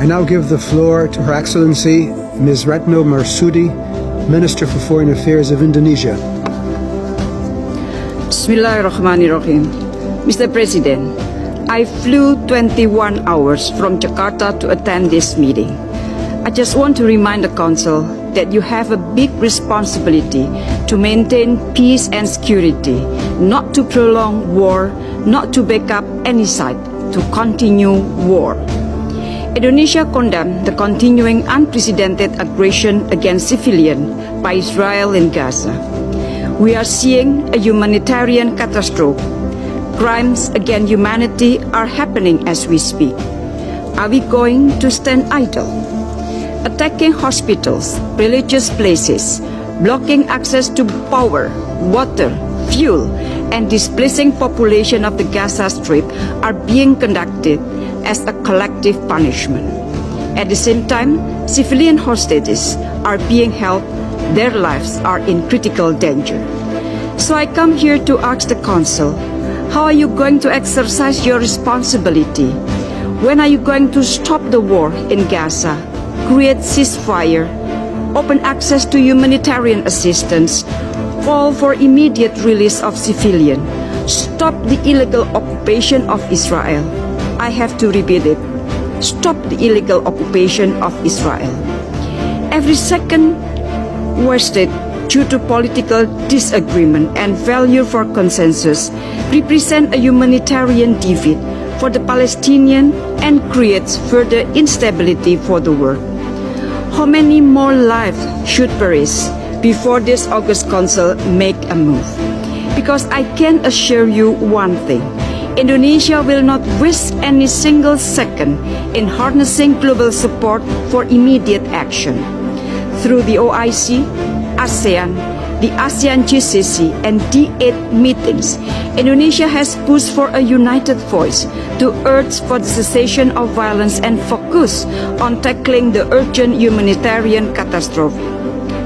I now give the floor to Her Excellency Ms. Retno Marsudi, Minister for Foreign Affairs of Indonesia. Bismillahirrahmanirrahim. Mr. President, I flew 21 hours from Jakarta to attend this meeting. I just want to remind the Council that you have a big responsibility to maintain peace and security, not to prolong war, not to back up any side, to continue war. Indonesia condemned the continuing unprecedented aggression against civilians by Israel in Gaza. We are seeing a humanitarian catastrophe. Crimes against humanity are happening as we speak. Are we going to stand idle? Attacking hospitals, religious places, blocking access to power, water, fuel, and displacing population of the Gaza Strip are being conducted as a collective punishment. At the same time, civilian hostages are being held. Their lives are in critical danger. So I come here to ask the Council, how are you going to exercise your responsibility? When are you going to stop the war in Gaza, create ceasefire, open access to humanitarian assistance, call for immediate release of civilians, stop the illegal occupation of Israel? I have to repeat it. Stop the illegal occupation of Israel. Every second wasted due to political disagreement and failure for consensus represent a humanitarian defeat for the Palestinian and creates further instability for the world. How many more lives should perish before this August Council make a move? Because I can assure you one thing, Indonesia will not risk any single second in harnessing global support for immediate action. Through the OIC, ASEAN, the ASEAN GCC, and D8 meetings, Indonesia has pushed for a united voice to urge for the cessation of violence and focus on tackling the urgent humanitarian catastrophe.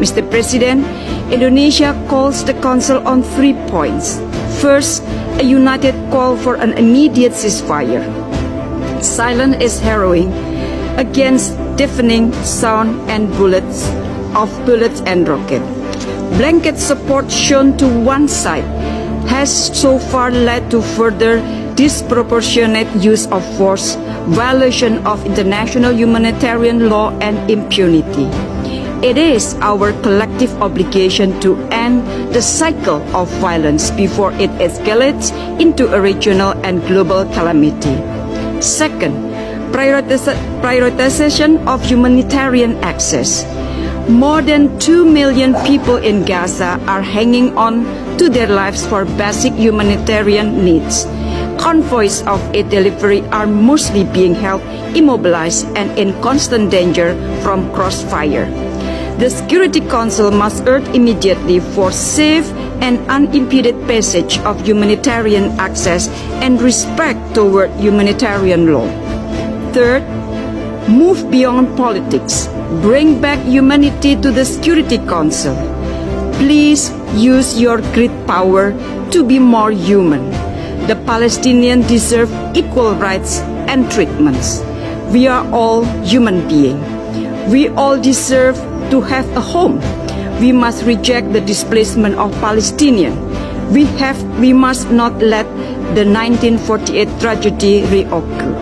Mr. President, Indonesia calls the Council on 3 points. First, a united call for an immediate ceasefire. Silence is harrowing against deafening sound and bullets and rockets. Blanket support shown to one side has so far led to further disproportionate use of force, violation of international humanitarian law, and impunity. It is our collective obligation to end the cycle of violence before it escalates into a regional and global calamity. Second, prioritization of humanitarian access. More than 2 million people in Gaza are hanging on to their lives for basic humanitarian needs. Convoys of aid delivery are mostly being held immobilized and in constant danger from crossfire. The Security Council must urge immediately for safe and unimpeded passage of humanitarian access and respect toward humanitarian law. Third, move beyond politics. Bring back humanity to the Security Council. Please use your great power to be more human. The Palestinians deserve equal rights and treatments. We are all human beings. We all deserve to have a home. We must reject the displacement of Palestinians. We must not let the 1948 tragedy reoccur.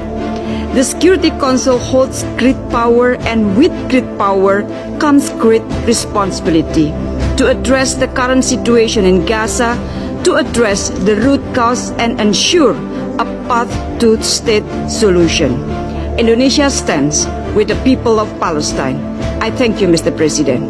The Security Council holds great power, and with great power comes great responsibility to address the current situation in Gaza, to address the root cause and ensure a path to state solution. Indonesia stands with the people of Palestine. I thank you, Mr. President.